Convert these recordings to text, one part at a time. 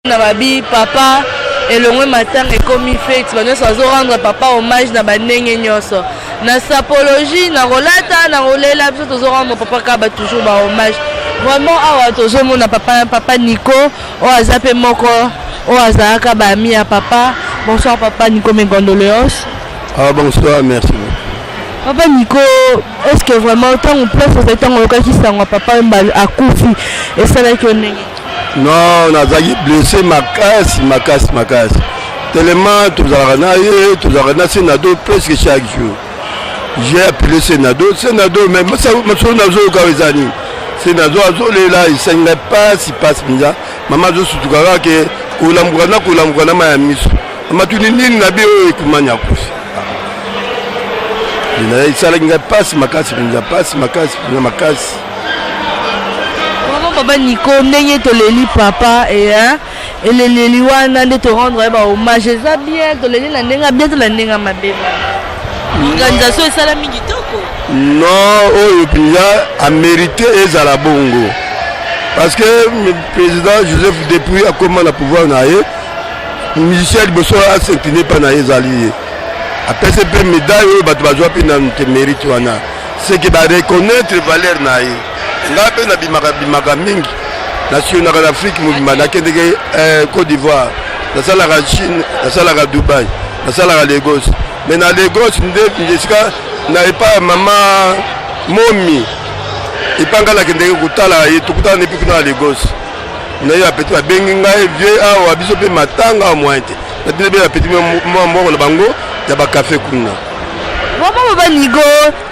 na babi papa elongwe matanga ekomi fete banyonso bazorendre papa hommage na bandenge nyonso na sapologie na kolata na kolela biso tozorendre papa kaba toujours ba hommage vraiment awa tozomona papa Nico oyo aza mpe moko oyo azalaka bami ya papa. Bonsoir papa Nico, mes condoléances. Ah bonsoir, merci. Papa Nico, est-ce que vraiment tant on place ce temps au cas qui s'en papa a coufi et ça là que non, on a blessé ma casse. Tellement tous les Sénado presque chaque jour. J'ai appelé Sénado, même ça me sonne à Zo Kawizani. Sénado Azole là, il s'en pas si passe bien. Maman Zo Sutukara que Koulambrana ma miss. Maman tu n'es ni nabi ou Kumanya Koufi. Il s'en passe ma casse. Papa Nico, n'ayez te leli papa et les leliwana de te rendre hommage. Ça bien, te leli la nenga bien, te la nenga ma bébé. L'organisation est salami kitoko. Non, oh, il a mérité et à la bongo. Parce que le président Joseph depuis a comment la pouvoir naïe, Michel Bosso a s'incliné par naïe alliés. Après ces médailles, il va te mérite. C'est qu'il va reconnaître valeur naïe. Ngape na bimaka mingi national en Afrique mobima na kendeke Côte d'Ivoire na sala la Chine na sala la Dubaï na sala la Lagos mais na Lagos ndesika na pas maman momi ipanga la kendeke kutala yetukuta ne pikuna Lagos na ya petit bengi ngai vieux awa biso pe matanga au mointe na tebe ya petit mo na bango ya ba café kuna. Vraiment papa Nico,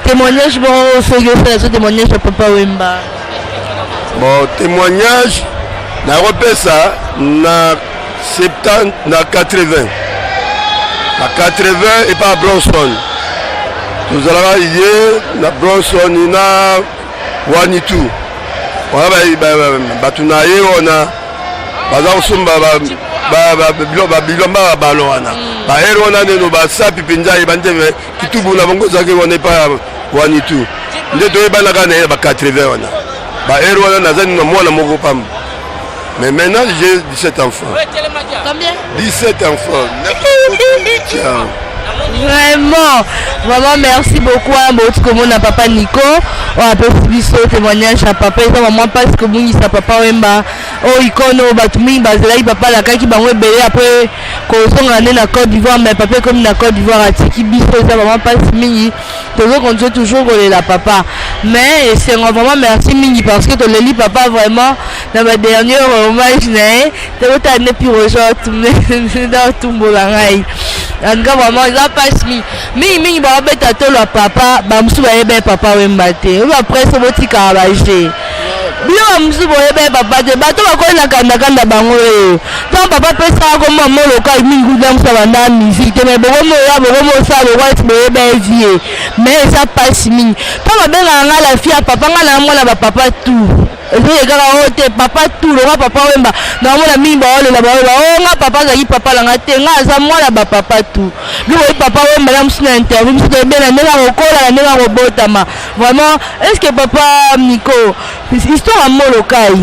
témoignage bon fait ce témoignage de papa Wemba. Bon témoignage na repère ça na 70 na 80. Na 80 et pas Bronson. Nous allons hier na Bronson na Wanitu. On va batunaye on a bazao sumba bilomba balona ba hero na no ba sapi pinja ibandeme kitubu na bongo zake on n'est pas Wanitu nde to ebana kana ba 80 ona ba hero na nazani no mwana moko pam. Mais maintenant j'ai 17 enfants. Combien? 17 enfants. Vraiment merci beaucoup à mon papa Nico. On a fait ce témoignage à papa et maman parce que mon papa Wemba oh ikono batumi bazela papa la kaki bango belé après ko songa na Côte d'Ivoire mais papa comme na Côte d'Ivoire atiki biso ça maman passe mingi toujours la papa mais c'est vraiment merci mingi parce que to leli papa vraiment dans ma dernière hommage né te ta ne pirojo tout dans tumbo la ngai en cas vraiment il a passe mingi ba beta to la papa ba musu ba yebe papa Wemba te après ce botika ba je bien musu ba yebe papa te bato ba ko na kanda bango tant papa pesa ko maman local mingi dam sa banda musique te mais bomo sa le white be yebe vie mais ça passe mingi tant ba benga nga la fille papa nga na mwana ba papa tout et kaka ote papa tout le papa Wemba na mwana mingi ba ole na ba nga papa za yi papa la nga te nga za mwana ba papa tout lui papa Wemba na musina interview musu te bena ndela kokola na ndela kobotama vraiment est-ce que papa Nico histoire molokai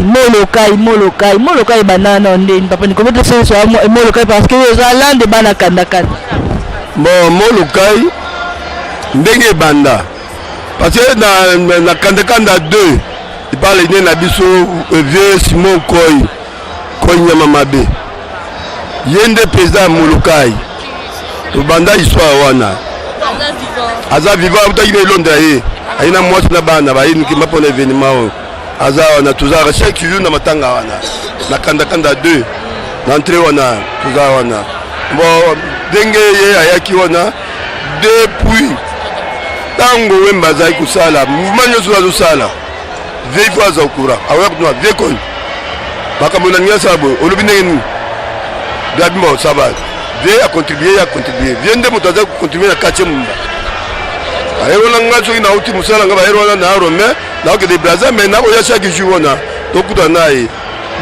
banana ndeni papa Nico peut se soit molokai parce que ça lande bana kanda bon molokai ndenge banda parce que na kanda 2 il parle de na biso vieux Simon Koy nyama mabe yende président molokai to banda histoire wana aza vivant utaki Londres ye aina mwasi na bana ba yini kimba pour l'événement aza wana tuzara chaque jour na matanga wana na kanda 2 na entrée wana tuzara wana bon denge ye ayaki wana depuis tango Wemba zai kusala mouvement nyoso azo sala vieille fois za okura awa kuna vieille kon bakamona nya sabo olobi ndenge dabimo saba vieille a contribuer viende moto aza contribuer na quartier mumba ayero na ngaso ina uti musala ngaba ayero na Rome na ke de Brazza mais na oya chaque jour na to kuta nae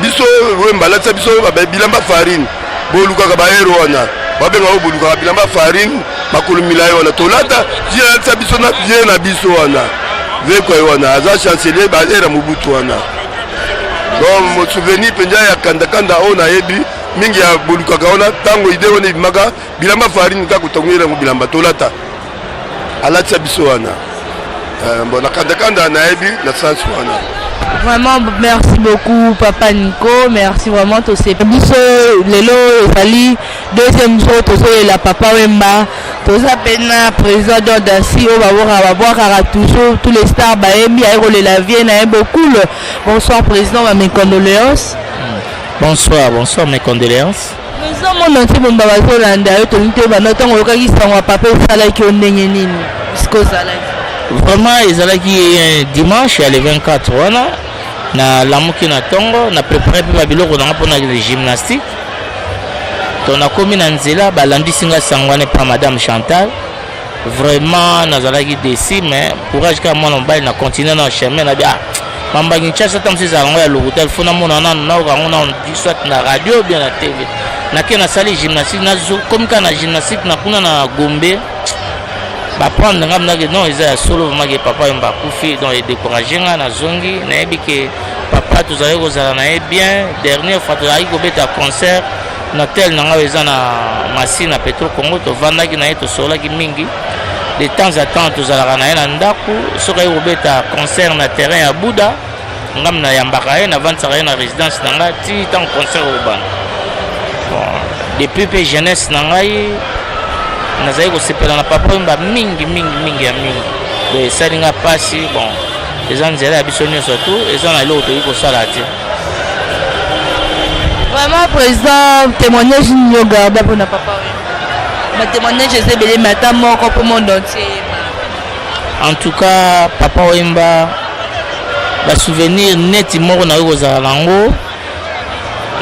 biso Wemba la biso ba bilamba farine boluka ka ba ayero wana ba benga o boluka ka bilamba farine makulumila wana to lata je biso na vie na biso wana ve ko wana aza chancelier ba era Mobutu wana donc mon souvenir penja ya kanda ona yebi mingi ya bolukaka wana ntango ide wana ebimaka bilamba farine kaka kotongela yango bilamba tolata alatisa biso wana bon nakandakanda nayebi na sens wana. Vraiment, merci beaucoup, Papa Nico. Merci vraiment, tous ces biso, lelo, ezali, deuxième jour, tous la Papa Wemba, tous à peine président d'Ansi, on va voir toujours tous les stars, Baemi, Aérole la Vienne, beaucoup. Bonsoir, président, mes condoléances. Bonsoir, bonsoir, mes condoléances. Président, mon entier, mon babazo, l'anda, tout le temps, notre temps, on a dit ça, papa, ça, là, qui on n'est ni, jusqu'au salaire. Vraiment, ils allaient dimanche, il y a les 24 wana na lamuki na tongo na préparé pe babiloko na pour na gymnastique. On a commis na nzela balandi singa sangwane pa madame Chantal. Vraiment nazalaki déçu mais courage ka mwana mbali na continuer na chemin na bien. Mamba Kinshasa tamsi za ngo ya lokutel fona mona na soit na radio bien na TV. Na ke na sali gymnastique na comme ka na gymnastique na kuna na Gombe. Ba prendre ngam que non ils solo vraiment que papa mba kufi donc décourager na zongi na yebi que papa tous allez kozala na bien dernière fois tu allais ko beta concert na tel na ngaweza na machine na Petro Congo to vanda ki na yeto sola ki mingi de temps à temps tous allez na ndaku soka ko beta concert na terrain ya Bouddha ngam na yambaka na vanta na résidence na ngati tant concert urbain bon depuis pe jeunesse na ngai nazali kosepela na papa wemba mingi ya mingi de salinga pasi bon eza nzela ya biso nyonso tu eza na eloko toki kosala te. Vraiment président témoignage nyo garda mpona papa wemba ma témoignage eza ebele mata moko mpo monde entier. En tout cas papa wemba basouvenir neti moko nakoki kozala nango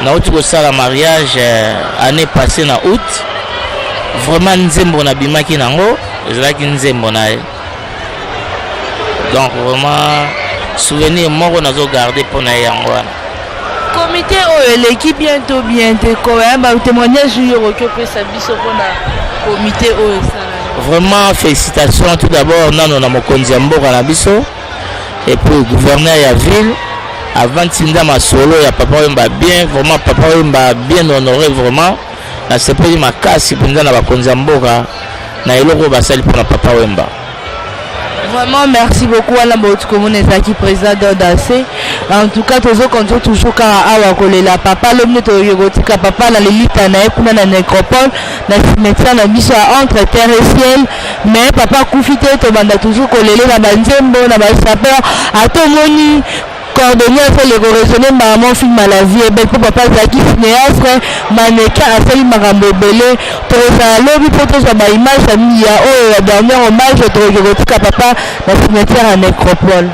nauti kosala mariage année passée na août. Vraiment nzembo na bimaki nango ezalaki nzembo na ye donc vraiment souvenir moko nazo garder pona yango wana. Comité oyo l'équipe bientôt ko ba témoignage yo ko pesa biso pona comité oyo sala. Vraiment félicitations tout d'abord nano na mokonzi ya mboka na biso et puis gouverneur ya ville avant tinda masolo ya papa wemba bien vraiment papa wemba bien honoré vraiment. Na sepeli makasi penza na bakonzi ya mboka na eloko basali pour papa wemba. Vraiment merci beaucoup à la bout commune ezaki président d'Odacé. En tout cas tozo konto toujours ka awa kolela papa lomne to yogotika papa na lelita na ekuna na nécropole na cimetière na biso entre terre et ciel mais papa kufite to banda toujours kolele na banzembo na ba sapeur atomoni coordonné à faire les raisonner maman film à la vie et ben pour papa zaki cinéaste mannequin à faire marambo belé pour ça lobby photo sur ma image ami ya oh la dernière hommage de papa dans cimetière à Nécropole.